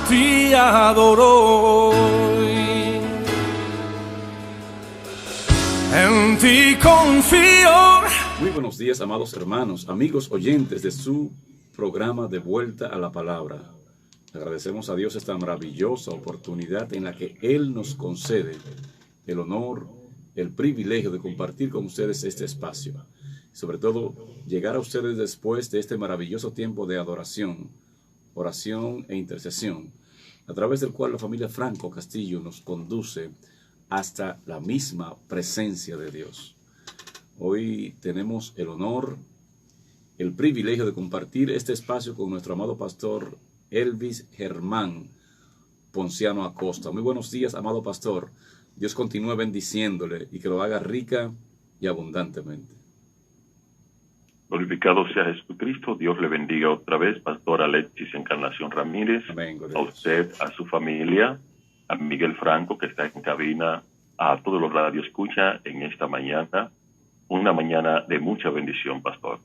ti adoro hoy. En ti confío. Muy buenos días, amados hermanos, amigos oyentes de su programa De Vuelta a la Palabra. Agradecemos a Dios esta maravillosa oportunidad en la que Él nos concede el honor, el privilegio de compartir con ustedes este espacio. Sobre todo, llegar a ustedes después de este maravilloso tiempo de adoración, oración e intercesión, a través del cual la familia Franco Castillo nos conduce hasta la misma presencia de Dios. Hoy tenemos el honor, el privilegio de compartir este espacio con nuestro amado pastor Elvis Germán Ponciano Acosta. Muy buenos días, amado pastor. Dios continúe bendiciéndole y que lo haga rica y abundantemente. Glorificado sea Jesucristo. Dios le bendiga otra vez, pastor Alexis Encarnación Ramírez. Amén, a usted, a su familia, a Miguel Franco, que está en cabina, a todos los radioescuchas en esta mañana. Una mañana de mucha bendición, pastor.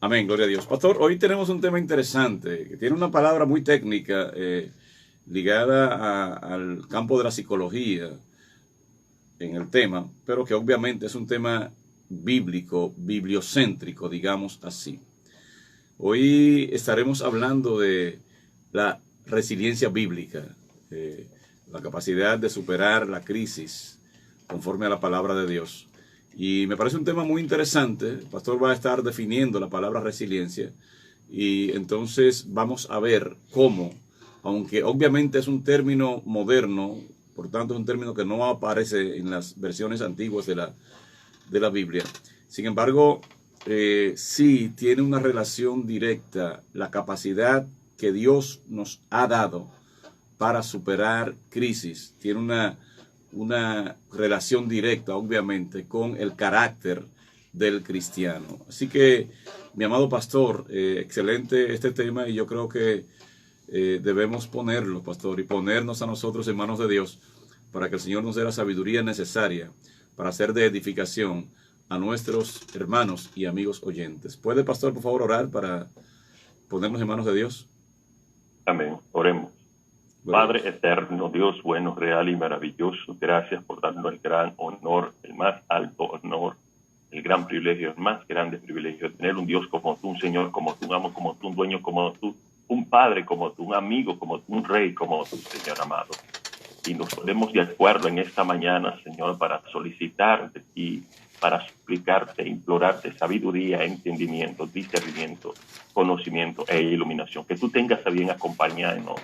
Amén, gloria a Dios. Pastor, hoy tenemos un tema interesante, que tiene una palabra muy técnica ligada al campo de la psicología en el tema, pero que obviamente es un tema bíblico, bibliocéntrico, digamos así. Hoy estaremos hablando de la resiliencia bíblica, la capacidad de superar la crisis conforme a la palabra de Dios. Y me parece un tema muy interesante. El pastor va a estar definiendo la palabra resiliencia y entonces vamos a ver cómo, aunque obviamente es un término moderno, por tanto es un término que no aparece en las versiones antiguas de la Biblia. Sin embargo, sí tiene una relación directa la capacidad que Dios nos ha dado para superar crisis. Tiene una relación directa, obviamente, con el carácter del cristiano. Así que, mi amado pastor, excelente este tema y yo creo que debemos ponerlo, pastor, y ponernos a nosotros en manos de Dios para que el Señor nos dé la sabiduría necesaria para hacer de edificación a nuestros hermanos y amigos oyentes. ¿Puede, pastor, por favor, orar para ponernos en manos de Dios? Amén. Oremos. Padre eterno, Dios bueno, real y maravilloso, gracias por darnos el gran honor, el más alto honor, el gran privilegio, el más grande privilegio de tener un Dios como tú, un Señor como tú, un amo como tú, un dueño como tú, un padre como tú, un amigo como tú, un rey como tú, Señor amado. Y nos ponemos de acuerdo en esta mañana, Señor, para solicitar de ti, para suplicarte, implorarte sabiduría, entendimiento, discernimiento, conocimiento e iluminación. Que tú tengas a bien acompañarnos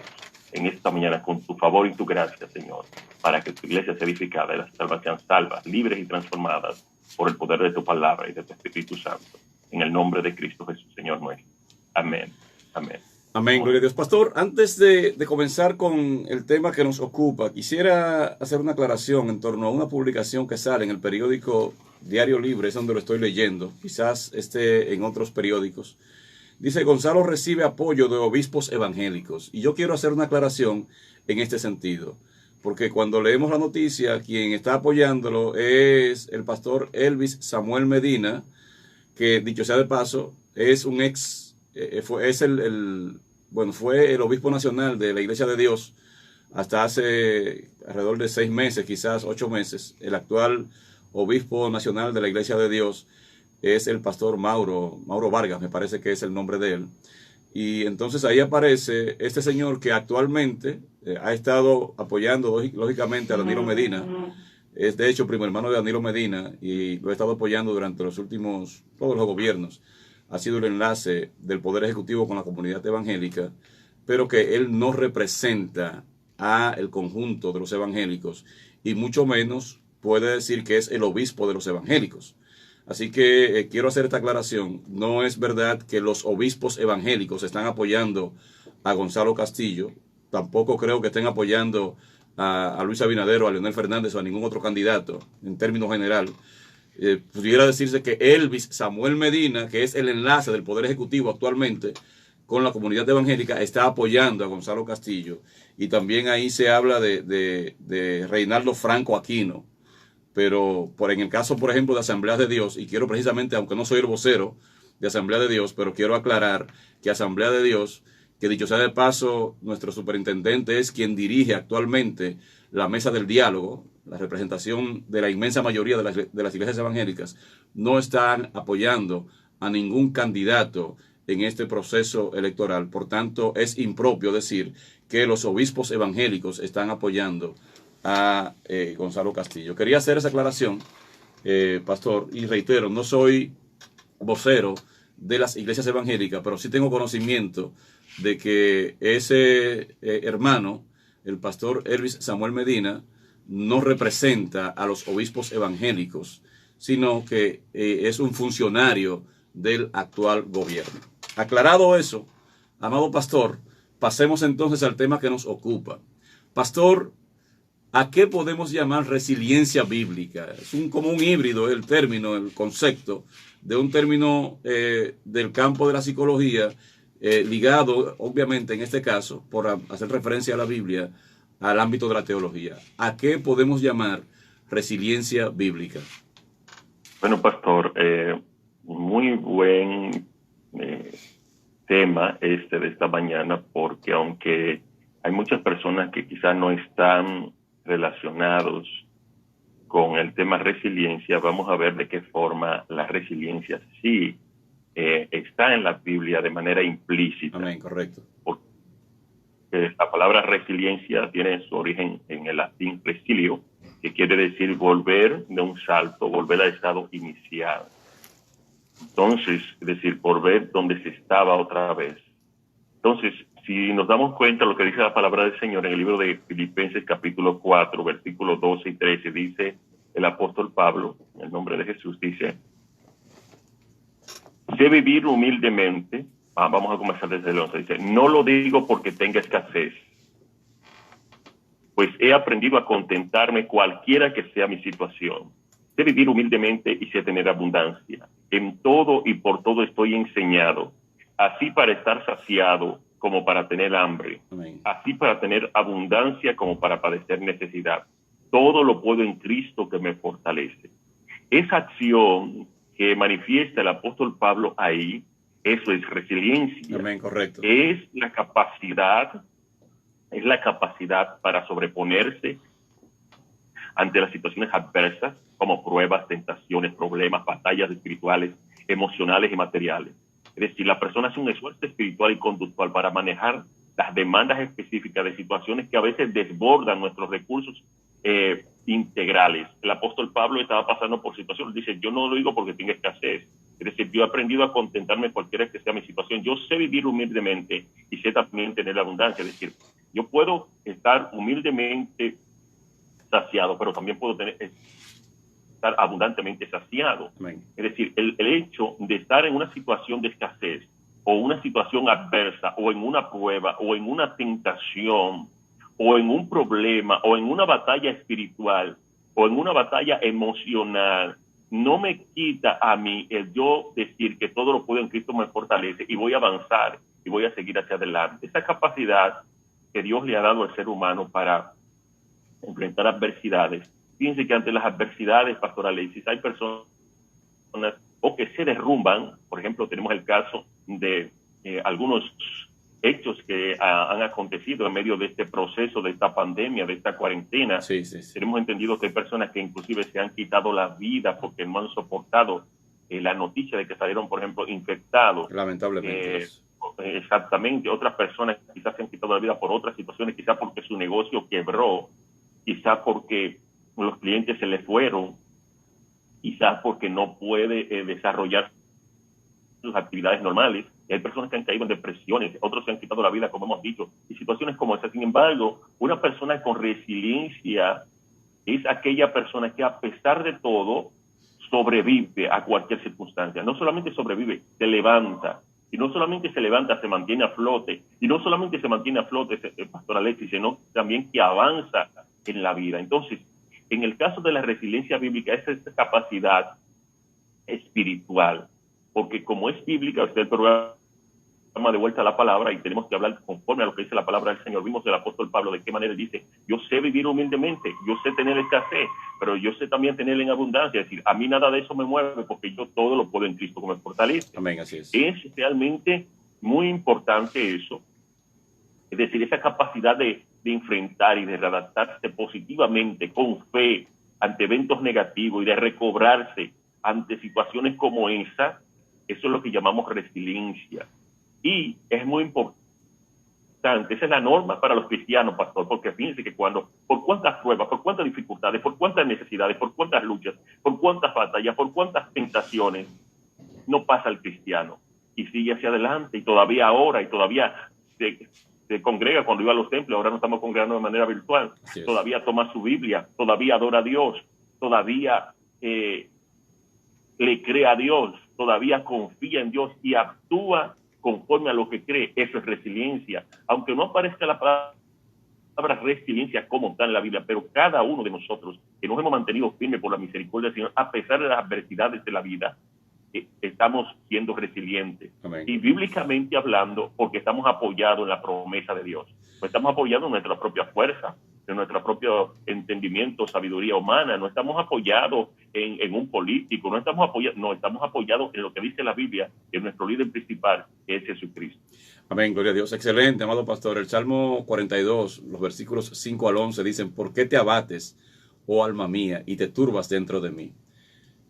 en esta mañana con tu favor y tu gracia, Señor, para que tu iglesia sea edificada y las almas sean salvas, libres y transformadas por el poder de tu palabra y de tu Espíritu Santo. En el nombre de Cristo Jesús, Señor nuestro. Amén. Amén. Amén, gloria a Dios. Pastor, antes de comenzar con el tema que nos ocupa, quisiera hacer una aclaración en torno a una publicación que sale en el periódico Diario Libre, es donde lo estoy leyendo, quizás esté en otros periódicos. Dice, Gonzalo recibe apoyo de obispos evangélicos. Y yo quiero hacer una aclaración en este sentido, porque cuando leemos la noticia, quien está apoyándolo es el pastor Elvis Samuel Medina, que dicho sea de paso, es un fue el obispo nacional de la Iglesia de Dios hasta hace alrededor de 6 meses, quizás 8 meses. El actual obispo nacional de la Iglesia de Dios es el pastor Mauro Vargas, me parece que es el nombre de él. Y entonces ahí aparece este señor que actualmente ha estado apoyando lógicamente a Danilo Medina. Es de hecho primo hermano de Danilo Medina y lo ha estado apoyando durante todos los gobiernos. Ha sido el enlace del Poder Ejecutivo con la comunidad evangélica, pero que él no representa a el conjunto de los evangélicos y mucho menos puede decir que es el obispo de los evangélicos. Así que quiero hacer esta aclaración. No es verdad que los obispos evangélicos están apoyando a Gonzalo Castillo. Tampoco creo que estén apoyando a Luis Abinader, a Leonel Fernández o a ningún otro candidato en términos general. Pudiera decirse que Elvis Samuel Medina, que es el enlace del Poder Ejecutivo actualmente con la comunidad evangélica, está apoyando a Gonzalo Castillo. Y también ahí se habla de Reinaldo Franco Aquino. Pero en el caso, por ejemplo, de Asambleas de Dios, y quiero precisamente, aunque no soy el vocero de Asamblea de Dios, pero quiero aclarar que Asamblea de Dios que dicho sea de paso, nuestro superintendente es quien dirige actualmente la mesa del diálogo. La representación de la inmensa mayoría de las iglesias evangélicas no están apoyando a ningún candidato en este proceso electoral. Por tanto, es impropio decir que los obispos evangélicos están apoyando a Gonzalo Castillo. Quería hacer esa aclaración, pastor, y reitero, no soy vocero de las iglesias evangélicas, pero sí tengo conocimiento de que ese hermano, el pastor Elvis Samuel Medina, no representa a los obispos evangélicos, sino que es un funcionario del actual gobierno. Aclarado eso, amado pastor, pasemos entonces al tema que nos ocupa. Pastor, ¿a qué podemos llamar resiliencia bíblica? Es como un híbrido el término, el concepto, de un término del campo de la psicología, ligado, obviamente, en este caso, por hacer referencia a la Biblia, al ámbito de la teología. ¿A qué podemos llamar resiliencia bíblica? Bueno, pastor, muy buen tema de esta mañana, porque aunque hay muchas personas que quizás no están relacionados con el tema resiliencia, vamos a ver de qué forma la resiliencia sí está en la Biblia de manera implícita. Amén, correcto. Porque la palabra resiliencia tiene su origen en el latín resilio, que quiere decir volver de un salto, volver al estado inicial. Entonces, es decir, volver donde se estaba otra vez. Entonces, si nos damos cuenta de lo que dice la palabra del Señor en el libro de Filipenses capítulo 4, versículos 12 y 13, dice el apóstol Pablo, en el nombre de Jesús, dice: sé vivir humildemente. Vamos a comenzar desde el 11. Dice: no lo digo porque tenga escasez, pues he aprendido a contentarme cualquiera que sea mi situación. Sé vivir humildemente y sé tener abundancia. En todo y por todo estoy enseñado, así para estar saciado como para tener hambre, Amén. Así para tener abundancia como para padecer necesidad. Todo lo puedo en Cristo que me fortalece. Esa acción que manifiesta el apóstol Pablo ahí, eso es resiliencia. Amén, correcto. Es la capacidad para sobreponerse ante las situaciones adversas, como pruebas, tentaciones, problemas, batallas espirituales, emocionales y materiales. Es decir, la persona hace un esfuerzo espiritual y conductual para manejar las demandas específicas de situaciones que a veces desbordan nuestros recursos integrales. El apóstol Pablo estaba pasando por situaciones, dice: yo no lo digo porque tenga escasez. Es decir, yo he aprendido a contentarme cualquiera que sea mi situación. Yo sé vivir humildemente y sé también tener abundancia. Es decir, yo puedo estar humildemente saciado, pero también puedo estar abundantemente saciado. Amén. Es decir, el hecho de estar en una situación de escasez o una situación adversa o en una prueba o en una tentación o en un problema o en una batalla espiritual o en una batalla emocional no me quita a mí el yo decir que todo lo puedo en Cristo me fortalece y voy a avanzar y voy a seguir hacia adelante. Esa capacidad que Dios le ha dado al ser humano para enfrentar adversidades. Fíjense que ante las adversidades, Pastor Alexis, hay personas o que se derrumban. Por ejemplo, tenemos el caso de algunos hechos que han acontecido en medio de este proceso, de esta pandemia, de esta cuarentena. Sí. Tenemos entendido que hay personas que inclusive se han quitado la vida porque no han soportado la noticia de que salieron, por ejemplo, infectados. Lamentablemente. Exactamente. Otras personas quizás se han quitado la vida por otras situaciones, quizás porque su negocio quebró, quizás porque los clientes se le fueron, quizás porque no puede desarrollar sus actividades normales. Hay personas que han caído en depresiones, otros se han quitado la vida, como hemos dicho, y situaciones como esas. Sin embargo, una persona con resiliencia es aquella persona que, a pesar de todo, sobrevive a cualquier circunstancia. No solamente sobrevive, se levanta. Y no solamente se levanta, se mantiene a flote. Y no solamente se mantiene a flote, Pastor Alexis, sino también que avanza en la vida. Entonces, en el caso de la resiliencia bíblica, es esa capacidad espiritual. Porque como es bíblica, usted el programa de vuelta a la palabra y tenemos que hablar conforme a lo que dice la palabra del Señor. Vimos el apóstol Pablo de qué manera dice: yo sé vivir humildemente, yo sé tener escasez, pero yo sé también tener en abundancia. Es decir, a mí nada de eso me mueve porque yo todo lo puedo en Cristo que me fortalece. Amén, así es. Es realmente muy importante eso. Es decir, esa capacidad de enfrentar y de readaptarse positivamente, con fe, ante eventos negativos y de recobrarse ante situaciones como esa, eso es lo que llamamos resiliencia. Y es muy importante, esa es la norma para los cristianos, pastor, porque fíjense que por cuántas pruebas, por cuántas dificultades, por cuántas necesidades, por cuántas luchas, por cuántas batallas, por cuántas tentaciones, no pasa el cristiano y sigue hacia adelante y todavía ahora y todavía se congrega cuando iba a los templos. Ahora nos estamos congregando de manera virtual, todavía toma su Biblia, todavía adora a Dios, todavía le cree a Dios, todavía confía en Dios y actúa conforme a lo que cree. Eso es resiliencia, aunque no aparezca la palabra resiliencia como tal en la Biblia, pero cada uno de nosotros que nos hemos mantenido firmes por la misericordia del Señor, a pesar de las adversidades de la vida, estamos siendo resilientes. Amén. Y bíblicamente hablando, porque estamos apoyados en la promesa de Dios. No estamos apoyados en nuestra propia fuerza, en nuestro propio entendimiento, sabiduría humana. No estamos apoyados en un político, no estamos apoyados en lo que dice la Biblia, en nuestro líder principal, que es Jesucristo. Amén, gloria a Dios. Excelente, amado pastor. El Salmo 42, los versículos 5 al 11 dicen: ¿por qué te abates, oh alma mía, y te turbas dentro de mí?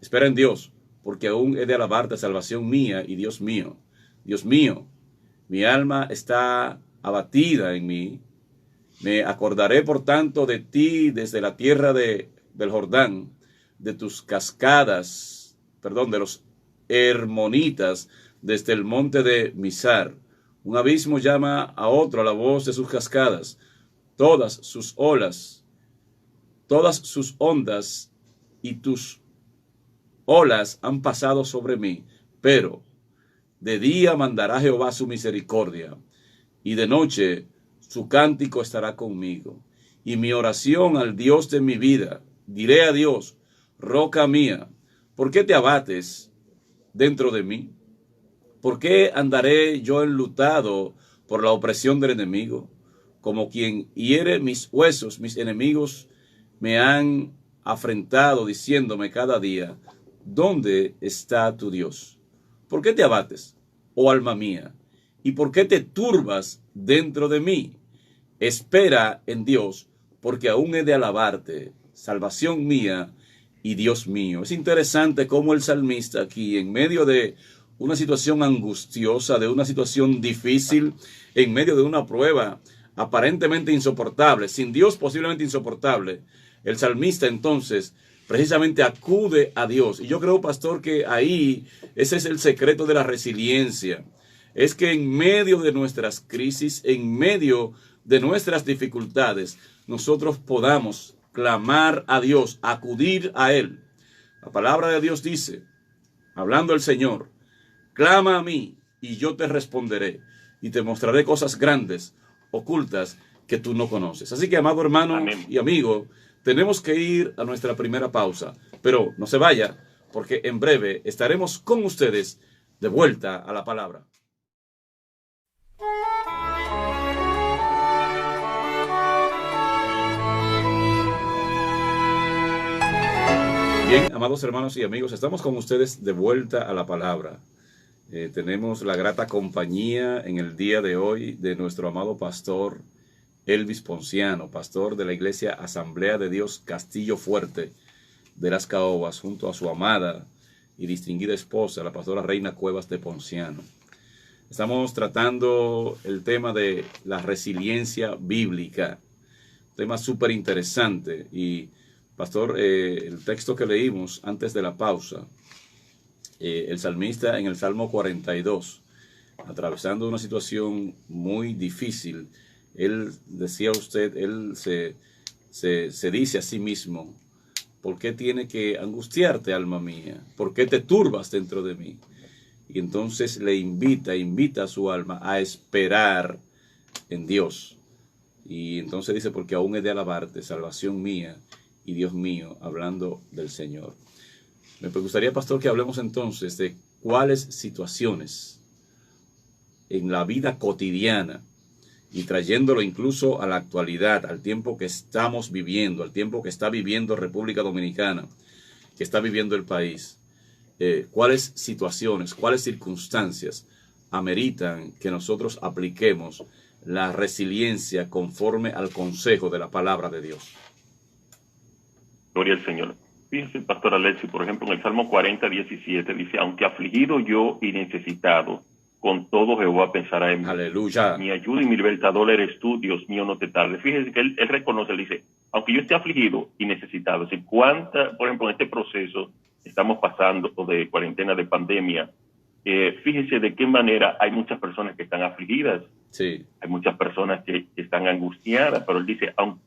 Espera en Dios, porque aún he de alabarte, salvación mía y Dios mío. Dios mío, mi alma está abatida en mí. Me acordaré, por tanto, de ti desde la tierra del Jordán, de tus cascadas, de los Hermonitas, desde el monte de Misar. Un abismo llama a otro a la voz de sus cascadas. Todas sus olas, todas sus ondas y tus olas han pasado sobre mí, pero de día mandará Jehová su misericordia, y de noche su cántico estará conmigo. Y mi oración al Dios de mi vida, diré a Dios, roca mía, ¿por qué te abates dentro de mí? ¿Por qué andaré yo enlutado por la opresión del enemigo? Como quien hiere mis huesos, mis enemigos me han afrentado, diciéndome cada día: ¿dónde está tu Dios? ¿Por qué te abates, oh alma mía? ¿Y por qué te turbas dentro de mí? Espera en Dios, porque aún he de alabarte, salvación mía y Dios mío. Es interesante cómo el salmista aquí, en medio de una situación angustiosa, de una situación difícil, en medio de una prueba aparentemente insoportable, sin Dios posiblemente insoportable, el salmista entonces precisamente acude a Dios. Y yo creo, pastor, que ahí ese es el secreto de la resiliencia. Es que en medio de nuestras crisis, en medio de nuestras dificultades, nosotros podamos clamar a Dios, acudir a Él. La palabra de Dios dice, hablando el Señor: clama a mí y yo te responderé y te mostraré cosas grandes, ocultas, que tú no conoces. Así que, amado hermano Amén. y amigo, tenemos que ir a nuestra primera pausa, pero no se vaya, porque en breve estaremos con ustedes de vuelta a la palabra. Bien, amados hermanos y amigos, estamos con ustedes de vuelta a la palabra. Tenemos la grata compañía en el día de hoy de nuestro amado pastor Elvis Ponciano, pastor de la Iglesia Asamblea de Dios Castillo Fuerte de Las Caobas, junto a su amada y distinguida esposa, la pastora Reina Cuevas de Ponciano. Estamos tratando el tema de la resiliencia bíblica, un tema súper interesante. Y pastor, el texto que leímos antes de la pausa, el salmista en el Salmo 42, atravesando una situación muy difícil, él decía usted, él se dice a sí mismo: ¿por qué tiene que angustiarte, alma mía? ¿Por qué te turbas dentro de mí? Y entonces le invita a su alma a esperar en Dios. Y entonces dice: porque aún he de alabarte, salvación mía y Dios mío, hablando del Señor. Me gustaría, pastor, que hablemos entonces de cuáles situaciones en la vida cotidiana, y trayéndolo incluso a la actualidad, al tiempo que estamos viviendo, al tiempo que está viviendo República Dominicana, que está viviendo el país, cuáles situaciones, cuáles circunstancias ameritan que nosotros apliquemos la resiliencia conforme al consejo de la palabra de Dios? Gloria al Señor. Fíjese, Pastor Alexi, por ejemplo, en el Salmo 40, 17 dice, aunque afligido yo y necesitado, con todo Jehová pensará en mí. Aleluya. Mi ayuda y mi libertador eres tú, Dios mío, no te tardes. Fíjese que él reconoce, él dice, aunque yo esté afligido y necesitado, si cuánta, por ejemplo, en este proceso estamos pasando de cuarentena, de pandemia, fíjese de qué manera hay muchas personas que están afligidas, sí, hay muchas personas que están angustiadas, pero él dice, aunque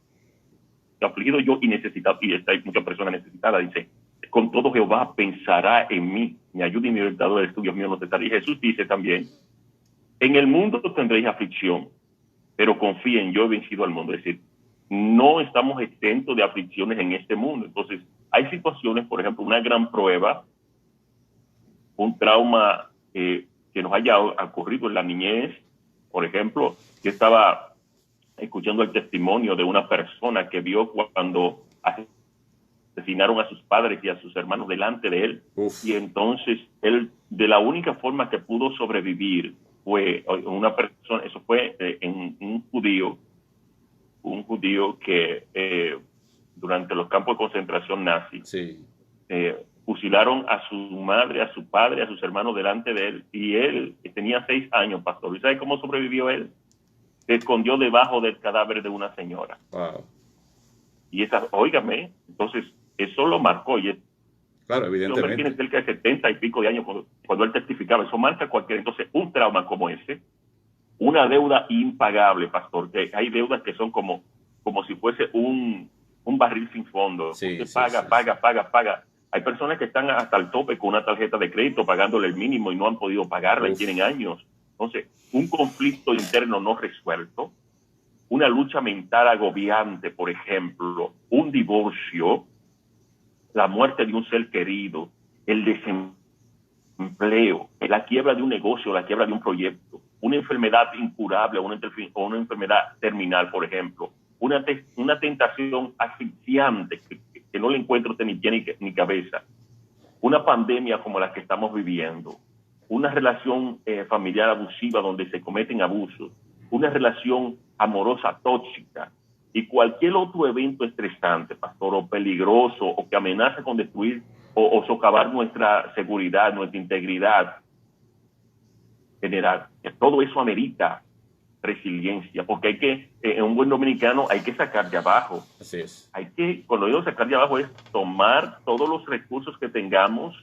afligido yo y necesitado, y hay muchas personas necesitadas, dice, con todo Jehová pensará en mí, mi ayuda y mi libertador eres tú, Dios mío, no te tardes. Y Jesús dice también, en el mundo tendréis aflicción, pero confíen, yo he vencido al mundo. Es decir, no estamos exentos de aflicciones en este mundo. Entonces, hay situaciones, por ejemplo, una gran prueba, un trauma que nos haya ocurrido en la niñez. Por ejemplo, yo estaba escuchando el testimonio de una persona que vio cuando asesinaron a sus padres y a sus hermanos delante de él. Uf. Y entonces él, de la única forma que pudo sobrevivir fue una persona, eso fue en un judío que durante los campos de concentración nazi, sí, fusilaron a su madre, a su padre, a sus hermanos delante de él, y él tenía 6 años, pastor. ¿Y sabe cómo sobrevivió él? Se escondió debajo del cadáver de una señora. Wow. Y esa, óigame, entonces eso lo marcó. Y claro, evidentemente. Tiene cerca de 70 y pico de años cuando él testificaba. Eso marca cualquier. Entonces, un trauma como ese, una deuda impagable, pastor, que hay deudas que son como si fuese un barril sin fondo. Sí, usted paga. Hay personas que están hasta el tope con una tarjeta de crédito pagándole el mínimo y no han podido pagarla y tienen años. Entonces, un conflicto interno no resuelto, una lucha mental agobiante, por ejemplo, un divorcio, la muerte de un ser querido, el desempleo, la quiebra de un negocio, la quiebra de un proyecto, una enfermedad incurable o una enfermedad terminal, por ejemplo, una tentación asfixiante que no le encuentro ni pie ni cabeza, una pandemia como la que estamos viviendo, una relación familiar abusiva donde se cometen abusos, una relación amorosa tóxica y cualquier otro evento estresante, pastor, o peligroso, o que amenaza con destruir o socavar nuestra seguridad, nuestra integridad general. Todo eso amerita resiliencia, porque hay que, en un buen dominicano, hay que sacar de abajo. Así es. Cuando digo sacar de abajo, es tomar todos los recursos que tengamos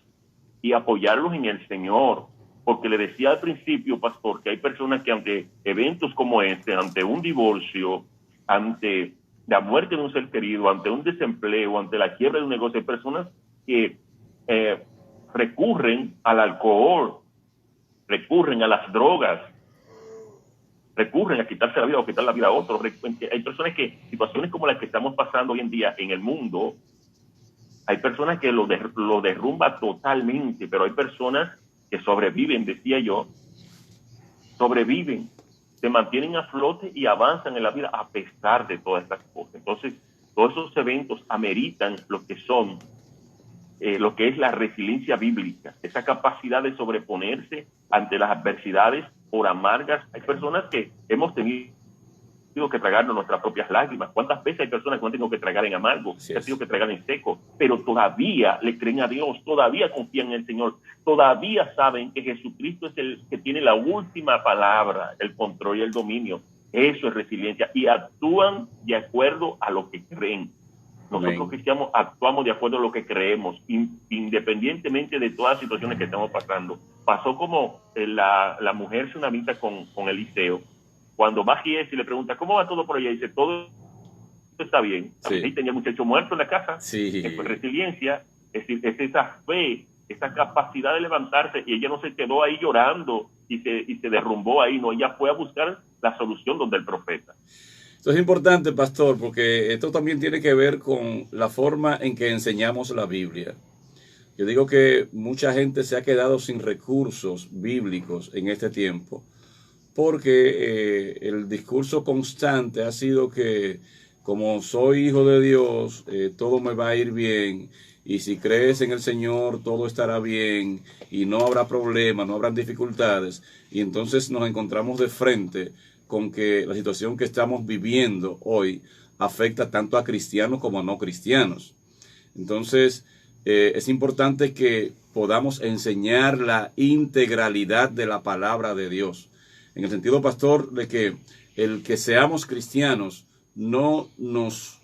y apoyarlos en el Señor. Porque le decía al principio, pastor, que hay personas que ante eventos como este, ante un divorcio, ante la muerte de un ser querido, ante un desempleo, ante la quiebra de un negocio, hay personas que recurren al alcohol, recurren a las drogas, recurren a quitarse la vida o quitar la vida a otros. Hay personas que, situaciones como las que estamos pasando hoy en día en el mundo, hay personas que lo derrumba totalmente, pero hay personas que sobreviven, decía yo, sobreviven, se mantienen a flote y avanzan en la vida a pesar de todas estas cosas. Entonces, todos esos eventos ameritan lo que son, lo que es la resiliencia bíblica, esa capacidad de sobreponerse ante las adversidades por amargas. Hay personas que hemos tenido que tragarnos nuestras propias lágrimas. ¿Cuántas veces hay personas que no han tenido que tragar en amargo, que han tenido que tragar en seco, pero todavía le creen a Dios, todavía confían en el Señor, todavía saben que Jesucristo es el que tiene la última palabra, el control y el dominio? Eso es resiliencia, y actúan de acuerdo a lo que creen. Nosotros cristianos actuamos de acuerdo a lo que creemos, independientemente de todas las situaciones que estamos pasando. Pasó como la mujer sunamita con Eliseo. Cuando va Giesi y le pregunta, ¿cómo va todo por allá? Y dice, todo está bien. Sí. Tenía el muchacho muerto en la casa. Sí. Es resiliencia, es esa fe, esa capacidad de levantarse, y ella no se quedó ahí llorando y se derrumbó ahí, no, ella fue a buscar la solución donde el profeta. Esto es importante, pastor, porque esto también tiene que ver con la forma en que enseñamos la Biblia. Yo digo que mucha gente se ha quedado sin recursos bíblicos en este tiempo, porque el discurso constante ha sido que como soy hijo de Dios, todo me va a ir bien, y si crees en el Señor, todo estará bien, y no habrá problemas, no habrán dificultades, y entonces nos encontramos de frente con que la situación que estamos viviendo hoy afecta tanto a cristianos como a no cristianos. Entonces, es importante que podamos enseñar la integralidad de la palabra de Dios. En el sentido, pastor, de que el que seamos cristianos no nos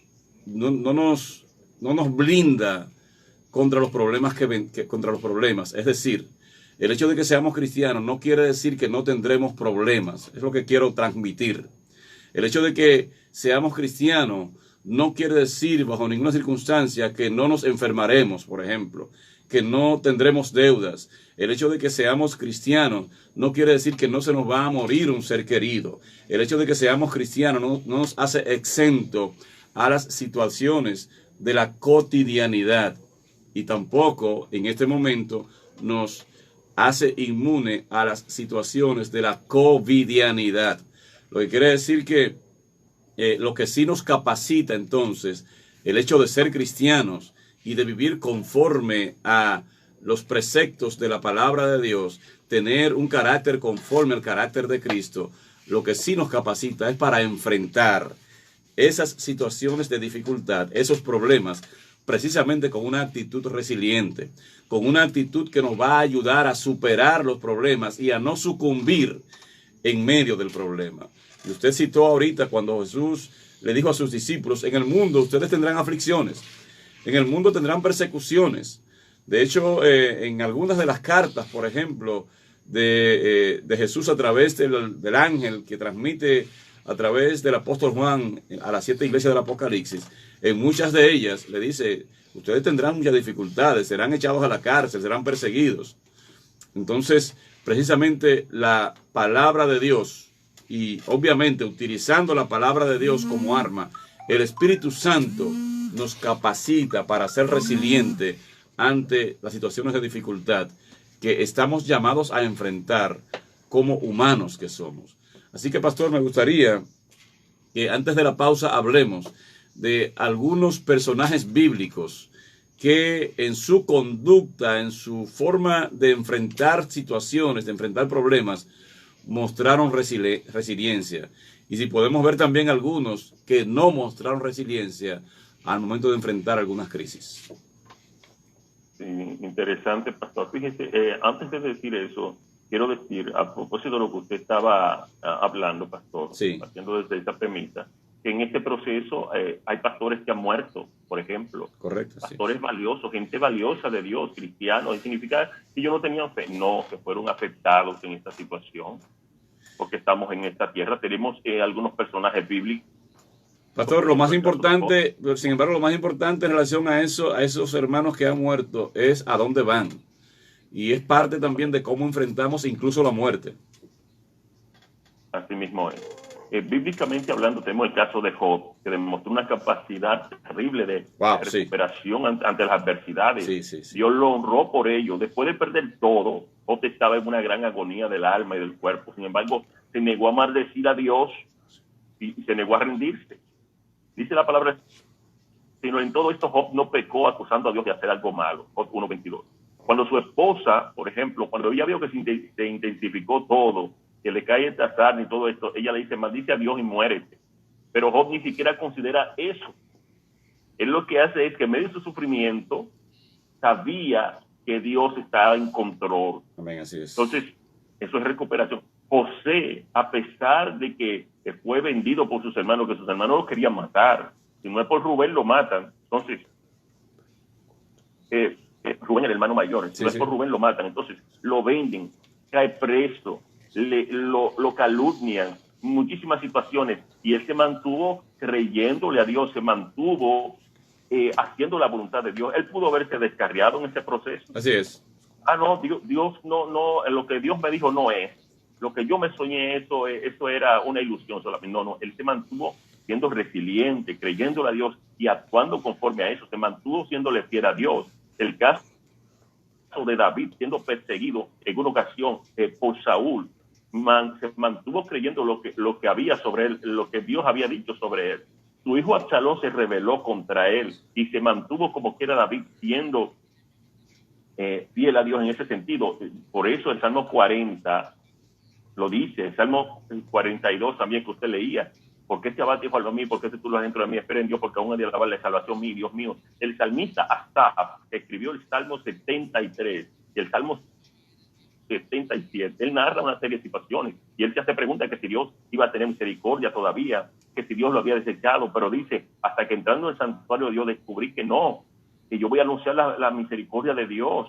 blinda contra los problemas contra los problemas. Es decir, el hecho de que seamos cristianos no quiere decir que no tendremos problemas. Es lo que quiero transmitir. El hecho de que seamos cristianos no quiere decir bajo ninguna circunstancia que no nos enfermaremos, por ejemplo, que no tendremos deudas. El hecho de que seamos cristianos no quiere decir que no se nos va a morir un ser querido. El hecho de que seamos cristianos no nos hace exento a las situaciones de la cotidianidad, y tampoco en este momento nos hace inmune a las situaciones de la covidianidad. Lo que quiere decir que lo que sí nos capacita entonces el hecho de ser cristianos y de vivir conforme a los preceptos de la palabra de Dios, tener un carácter conforme al carácter de Cristo, lo que sí nos capacita es para enfrentar esas situaciones de dificultad, esos problemas, precisamente con una actitud resiliente, con una actitud que nos va a ayudar a superar los problemas y a no sucumbir en medio del problema. Y usted citó ahorita cuando Jesús le dijo a sus discípulos, en el mundo ustedes tendrán aflicciones, en el mundo tendrán persecuciones. De hecho, en algunas de las cartas, por ejemplo, de Jesús a través del ángel que transmite a través del apóstol Juan a las 7 iglesias del Apocalipsis, en muchas de ellas le dice, ustedes tendrán muchas dificultades, serán echados a la cárcel, serán perseguidos. Entonces, precisamente la palabra de Dios, y obviamente utilizando la palabra de Dios como arma, el Espíritu Santo nos capacita para ser resiliente ante las situaciones de dificultad que estamos llamados a enfrentar como humanos que somos. Así que, pastor, me gustaría que antes de la pausa hablemos de algunos personajes bíblicos que en su conducta, en su forma de enfrentar situaciones, de enfrentar problemas, mostraron resiliencia. Y si podemos ver también algunos que no mostraron resiliencia al momento de enfrentar algunas crisis. Sí, interesante, pastor. Fíjese, antes de decir eso, quiero decir, a propósito de lo que usted estaba hablando, pastor, sí, haciendo desde esa premisa, que en este proceso hay pastores que han muerto, por ejemplo. Correcto. Pastores sí. valiosos, gente valiosa de Dios, cristianos. ¿Y significa que ellos no tenían fe? No, que fueron afectados en esta situación, porque estamos en esta tierra. Tenemos algunos personajes bíblicos. Pastor, lo más importante, sin embargo, lo más importante en relación a eso, a esos hermanos que han muerto, es a dónde van. Y es parte también de cómo enfrentamos incluso la muerte. Así mismo es. Bíblicamente hablando, tenemos el caso de Job, que demostró una capacidad terrible de recuperación ante las adversidades. Sí. Dios lo honró por ello. Después de perder todo, Job estaba en una gran agonía del alma y del cuerpo. Sin embargo, se negó a maldecir a Dios y se negó a rendirse. Dice la palabra, sino en todo esto Job no pecó acusando a Dios de hacer algo malo. Job 1:22. Cuando su esposa, por ejemplo, cuando ella vio que se intensificó todo, que le cae el azar y todo esto, ella le dice, maldice a Dios y muérete. Pero Job ni siquiera considera eso. Él lo que hace es que en medio de su sufrimiento sabía que Dios estaba en control. Amén, así es. Entonces, eso es recuperación. José, a pesar de que fue vendido por sus hermanos, que sus hermanos lo querían matar, si no es por Rubén lo matan. Entonces, Rubén, el hermano mayor, si no es por Rubén lo matan. Entonces, lo venden, cae preso, lo calumnian, muchísimas situaciones, y él se mantuvo creyéndole a Dios, se mantuvo haciendo la voluntad de Dios. Él pudo haberse descarriado en ese proceso. Así es. No, Dios no, lo que Dios me dijo no es, lo que yo me soñé, eso era una ilusión solamente. No, él se mantuvo siendo resiliente, creyéndole a Dios y actuando conforme a eso, se mantuvo siéndole fiel a Dios. El caso de David siendo perseguido en una ocasión por Saúl, se mantuvo creyendo lo que había sobre él, lo que Dios había dicho sobre él. Su hijo Absalón se rebeló contra él y se mantuvo como quiera David siendo fiel a Dios en ese sentido. Por eso el Salmo 40 Lo dice, el Salmo 42 también que usted leía. ¿Por qué te abates, hijo de mí? ¿Por qué tú lo has dentro de mí? Espera en Dios, porque aún ha de alabar la salvación mía, Dios mío. El salmista Asaf escribió el Salmo 73 y el Salmo 77. Él narra una serie de situaciones y él se hace preguntas que si Dios iba a tener misericordia todavía, que si Dios lo había desechado, pero dice, hasta que entrando en el santuario de Dios descubrí que no, que yo voy a anunciar la misericordia de Dios.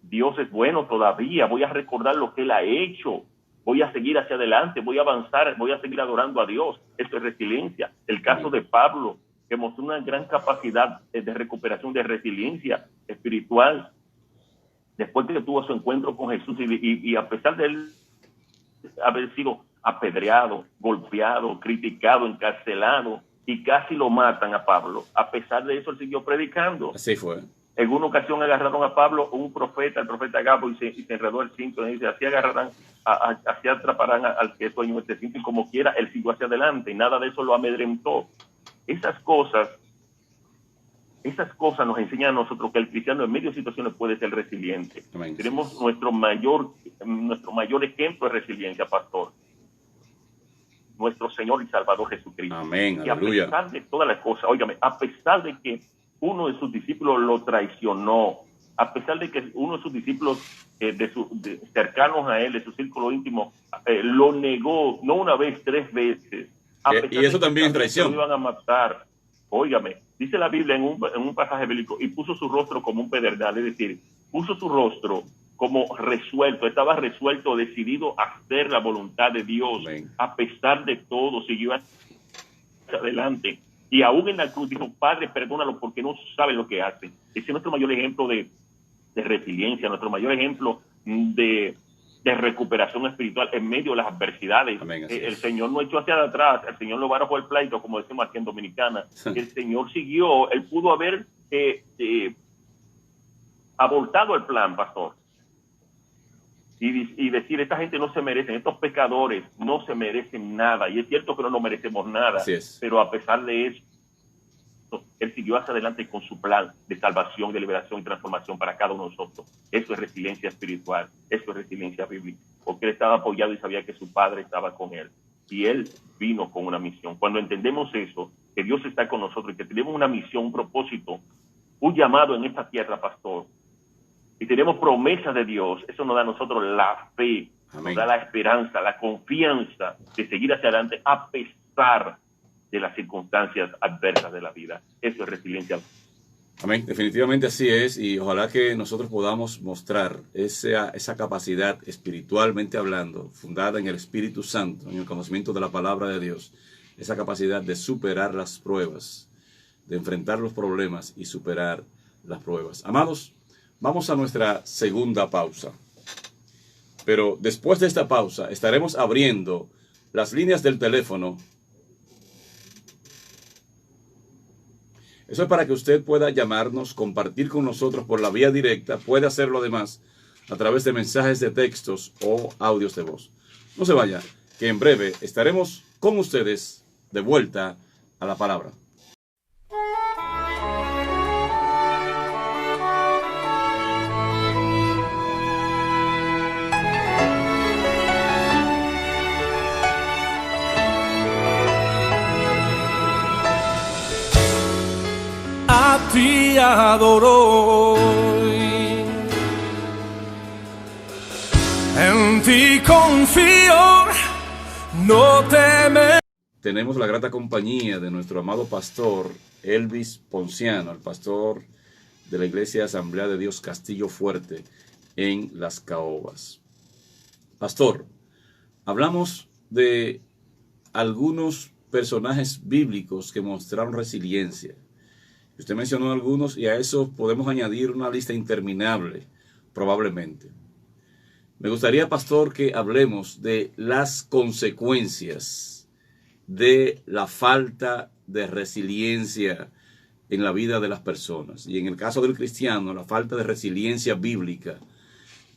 Dios es bueno todavía, voy a recordar lo que Él ha hecho. Voy a seguir hacia adelante, voy a avanzar, voy a seguir adorando a Dios. Eso es resiliencia. El caso de Pablo, que mostró una gran capacidad de recuperación, de resiliencia espiritual, después de que tuvo su encuentro con Jesús y a pesar de él haber sido apedreado, golpeado, criticado, encarcelado, y casi lo matan a Pablo, a pesar de eso él siguió predicando. Así fue. En una ocasión agarraron a Pablo, un profeta, el profeta Gabo, y se enredó el cinto, y dice, así agarrarán, así atraparán al que es dueño de este cinto, y como quiera, él siguió hacia adelante, y nada de eso lo amedrentó. Esas cosas nos enseñan a nosotros que el cristiano en medio de situaciones puede ser resiliente. Amén. Tenemos nuestro mayor ejemplo de resiliencia, pastor. Nuestro Señor y Salvador Jesucristo. Amén, y aleluya. A pesar de todas las cosas, óigame, a pesar de que uno de sus discípulos lo traicionó, a pesar de que uno de sus discípulos cercanos a él, de su círculo íntimo, lo negó, no una vez, 3 veces. Y eso también es traición. Lo iban a matar. Óigame, dice la Biblia en un pasaje bíblico, y puso su rostro como un pedernal, es decir, puso su rostro como resuelto, estaba resuelto, decidido a hacer la voluntad de Dios. Amén. A pesar de todo, siguió hacia adelante. Y aún en la cruz dijo, Padre, perdónalo porque no sabe lo que hace. Ese es nuestro mayor ejemplo de resiliencia, nuestro mayor ejemplo de recuperación espiritual en medio de las adversidades. Amén, el Señor no echó hacia atrás, el Señor lo barajó el pleito, como decimos aquí en Dominicana. El Señor siguió, Él pudo haber abortado el plan, pastor. Y decir, esta gente no se merece, estos pecadores no se merecen nada. Y es cierto que no nos merecemos nada, pero a pesar de eso, Él siguió hacia adelante con su plan de salvación, de liberación y transformación para cada uno de nosotros. Eso es resiliencia espiritual, eso es resiliencia bíblica, porque Él estaba apoyado y sabía que su Padre estaba con Él. Y Él vino con una misión. Cuando entendemos eso, que Dios está con nosotros y que tenemos una misión, un propósito, un llamado en esta tierra, pastor, y tenemos promesas de Dios, eso nos da a nosotros la fe, Amén. nos da la esperanza, la confianza de seguir hacia adelante a pesar de las circunstancias adversas de la vida. Eso es resiliencia. Amén, definitivamente así es, y ojalá que nosotros podamos mostrar esa capacidad espiritualmente hablando, fundada en el Espíritu Santo, en el conocimiento de la palabra de Dios, esa capacidad de superar las pruebas, de enfrentar los problemas y superar las pruebas. Amados, vamos a nuestra segunda pausa. Pero después de esta pausa estaremos abriendo las líneas del teléfono. Eso es para que usted pueda llamarnos, compartir con nosotros por la vía directa. Puede hacerlo además a través de mensajes de textos o audios de voz. No se vaya, que en breve estaremos con ustedes de vuelta a la palabra. A ti adoro hoy, en ti confío, no temeré. Tenemos la grata compañía de nuestro amado pastor Elvis Ponciano, el pastor de la Iglesia Asamblea de Dios Castillo Fuerte en Las Caobas. Pastor, hablamos de algunos personajes bíblicos que mostraron resiliencia. Usted mencionó algunos y a eso podemos añadir una lista interminable, probablemente. Me gustaría, pastor, que hablemos de las consecuencias de la falta de resiliencia en la vida de las personas. Y en el caso del cristiano, la falta de resiliencia bíblica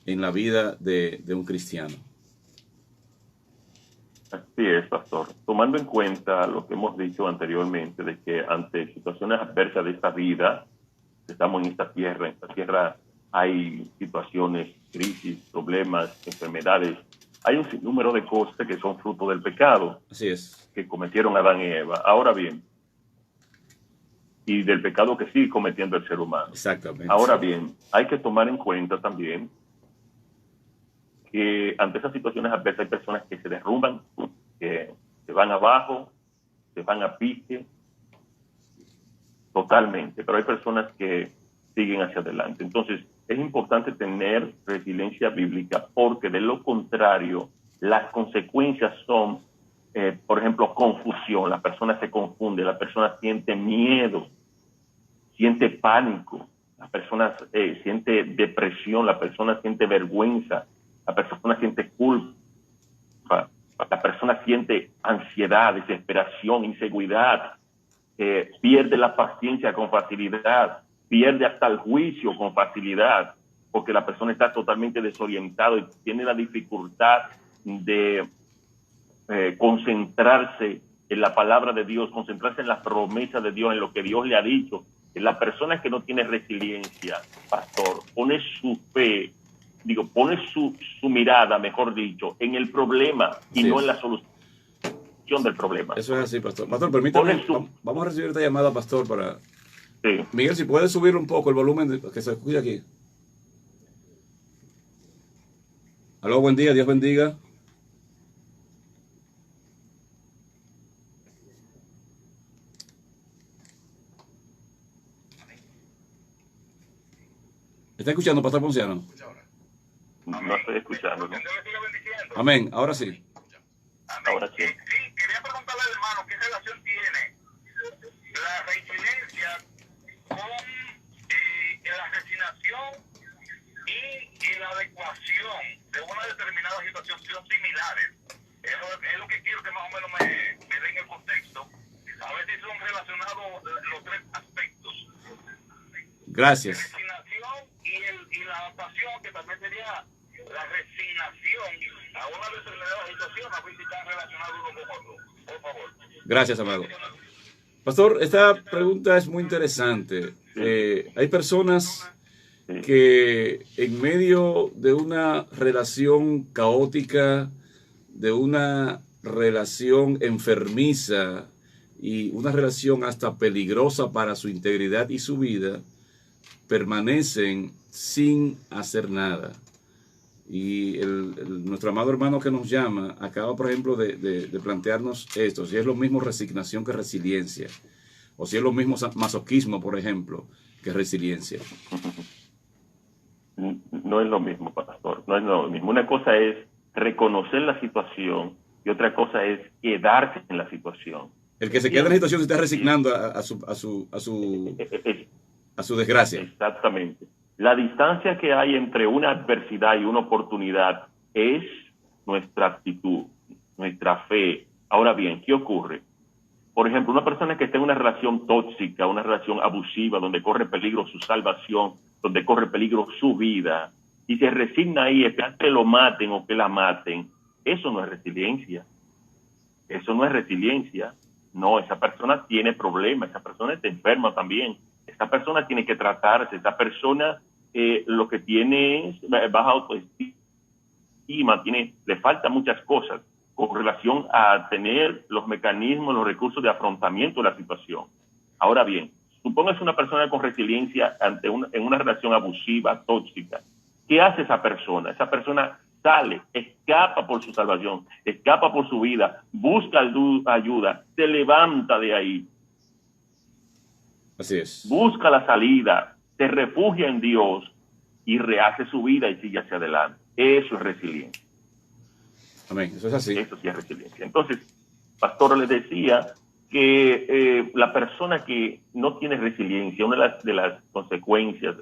en la vida de un cristiano. Así es, pastor. Tomando en cuenta lo que hemos dicho anteriormente, de que ante situaciones adversas de esta vida, estamos en esta tierra hay situaciones, crisis, problemas, enfermedades, hay un sinnúmero de cosas que son fruto del pecado. Así es. Que cometieron Adán y Eva. Ahora bien, y del pecado que sigue cometiendo el ser humano. Exactamente. Ahora bien, hay que tomar en cuenta también que ante esas situaciones adversas hay personas que se derrumban, que se van abajo, se van a pique, totalmente, pero hay personas que siguen hacia adelante. Entonces, es importante tener resiliencia bíblica, porque de lo contrario, las consecuencias son, por ejemplo, confusión. La persona se confunde, la persona siente miedo, siente pánico, la persona siente depresión, la persona siente vergüenza, la persona siente culpa, la persona siente ansiedad, desesperación, inseguridad, pierde la paciencia con facilidad, pierde hasta el juicio con facilidad, porque la persona está totalmente desorientada y tiene la dificultad de concentrarse en la palabra de Dios, concentrarse en la promesa de Dios, en lo que Dios le ha dicho. La persona que no tiene resiliencia, pastor, pone su fe, pone su mirada, mejor dicho, en el problema y no en la solución del problema. Eso es así, pastor. Pastor, permítame, vamos a recibir esta llamada, pastor, para... Sí. Miguel, si puedes subir un poco el volumen que se escucha aquí. Aló, buen día, Dios bendiga. ¿Está escuchando, pastor Ponciano? No estoy escuchando, ¿no? Amén, ahora sí. Ahora sí. Sí, quería preguntarle al hermano qué relación tiene la resiliencia con la resignación y la adecuación de una determinada situación. Son similares. Es lo que quiero que más o menos me den el contexto. A ver si son relacionados los tres aspectos. Gracias. La resignación y la adaptación, que también sería la resignación a una determinada situación, a ver si están relacionados uno con otro. Por favor. Gracias, amado. Pastor, esta pregunta es muy interesante. Hay personas que en medio de una relación caótica, de una relación enfermiza y una relación hasta peligrosa para su integridad y su vida, permanecen sin hacer nada. Y nuestro amado hermano que nos llama acaba, por ejemplo, de plantearnos esto, si es lo mismo resignación que resiliencia, o si es lo mismo masoquismo, por ejemplo, que resiliencia. No es lo mismo, pastor, no es lo mismo. Una cosa es reconocer la situación y otra cosa es quedarse en la situación. El que se queda en la situación se está resignando a su desgracia. Exactamente. La distancia que hay entre una adversidad y una oportunidad es nuestra actitud, nuestra fe. Ahora bien, ¿qué ocurre? Por ejemplo, una persona que está en una relación tóxica, una relación abusiva, donde corre peligro su salvación, donde corre peligro su vida, y se resigna ahí, espera que lo maten o que la maten, eso no es resiliencia. Eso no es resiliencia. No, esa persona tiene problemas, esa persona está enferma también. Esa persona tiene que tratarse, esa persona lo que tiene es baja autoestima, le faltan muchas cosas con relación a tener los mecanismos, los recursos de afrontamiento de la situación. Ahora bien, supóngase una persona con resiliencia en una relación abusiva, tóxica. ¿Qué hace esa persona? Esa persona sale, escapa por su salvación, escapa por su vida, busca ayuda, se levanta de ahí. Así es. Busca la salida, se refugia en Dios y rehace su vida y sigue hacia adelante. Eso es resiliencia. Amén, eso es así. Eso sí es resiliencia. Entonces, pastor, les decía que la persona que no tiene resiliencia, una de las consecuencias,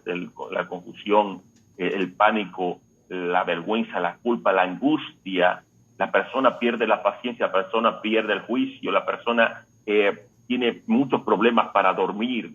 la confusión, el pánico, la vergüenza, la culpa, la angustia, la persona pierde la paciencia, la persona pierde el juicio, la persona tiene muchos problemas para dormir.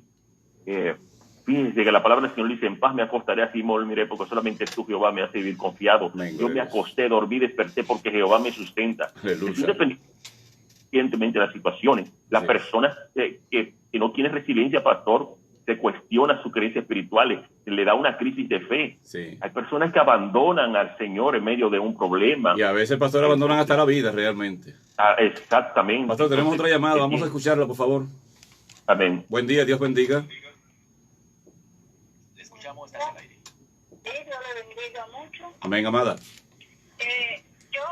Fíjense que la palabra del Señor dice: en paz me acostaré, así dormiré, porque solamente tú, Jehová, me hace vivir confiado. Yo me acosté, dormí, desperté, porque Jehová me sustenta. Independientemente de las situaciones, la persona que no tiene resiliencia, pastor, se cuestiona su creencia espiritual, le da una crisis de fe. Sí. Hay personas que abandonan al Señor en medio de un problema. Y a veces, pastor, abandonan hasta la vida realmente. Exactamente. Pastor, tenemos Entonces, otra llamada, vamos a escucharla, por favor. Amén. Buen día, Dios bendiga. Le escuchamos, está en el aire. Dios le bendiga mucho. Amén, amada. Yo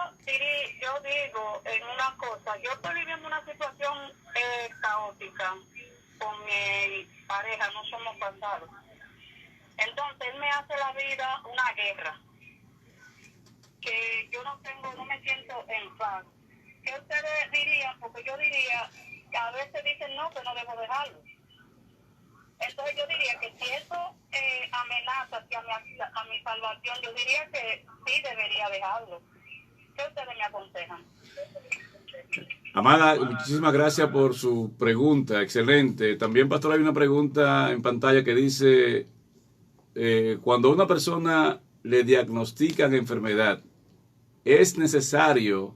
digo en una cosa, yo estoy viviendo una situación caótica con mi pareja, no somos casados. Entonces él me hace la vida una guerra, que yo no me siento en paz. ¿Qué ustedes dirían? Porque yo diría, que a veces dicen no, que no debo dejarlo. Entonces yo diría que si eso amenaza a mi salvación, yo diría que sí debería dejarlo. ¿Qué ustedes me aconsejan? Amada, muchísimas gracias por su pregunta, excelente. También, pastor, hay una pregunta en pantalla que dice, cuando a una persona le diagnostican enfermedad, ¿es necesario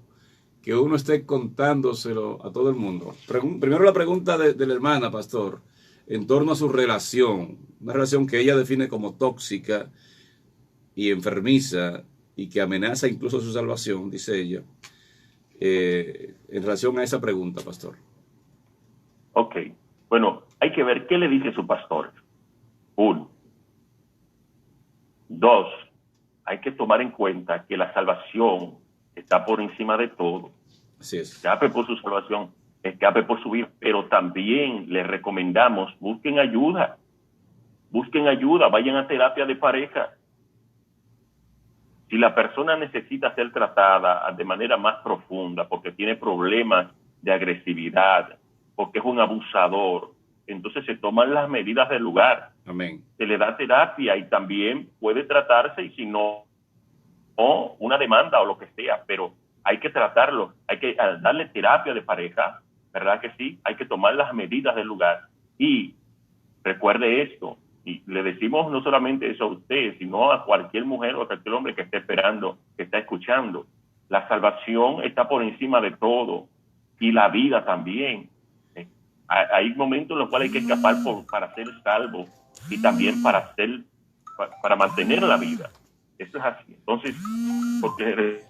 que uno esté contándoselo a todo el mundo? Primero la pregunta de la hermana, pastor, en torno a su relación, una relación que ella define como tóxica y enfermiza y que amenaza incluso su salvación, dice ella, en relación a esa pregunta, pastor. Ok, bueno, hay que ver qué le dice su pastor. 1. 2, hay que tomar en cuenta que la salvación está por encima de todo. Así es. Escape por su salvación, escape por su vida, pero también les recomendamos, busquen ayuda, vayan a terapia de pareja. Si la persona necesita ser tratada de manera más profunda porque tiene problemas de agresividad, porque es un abusador, entonces se toman las medidas del lugar. Amén. Se le da terapia y también puede tratarse, y si no, una demanda o lo que sea, pero hay que tratarlo, hay que darle terapia de pareja, ¿verdad que sí? Hay que tomar las medidas del lugar. Y recuerde esto, y le decimos no solamente eso a usted, sino a cualquier mujer o a cualquier hombre que esté esperando, que está escuchando. La salvación está por encima de todo, y la vida también. Hay momentos en los cuales hay que escapar para ser salvo, y también para mantener la vida. Eso es así. Entonces, porque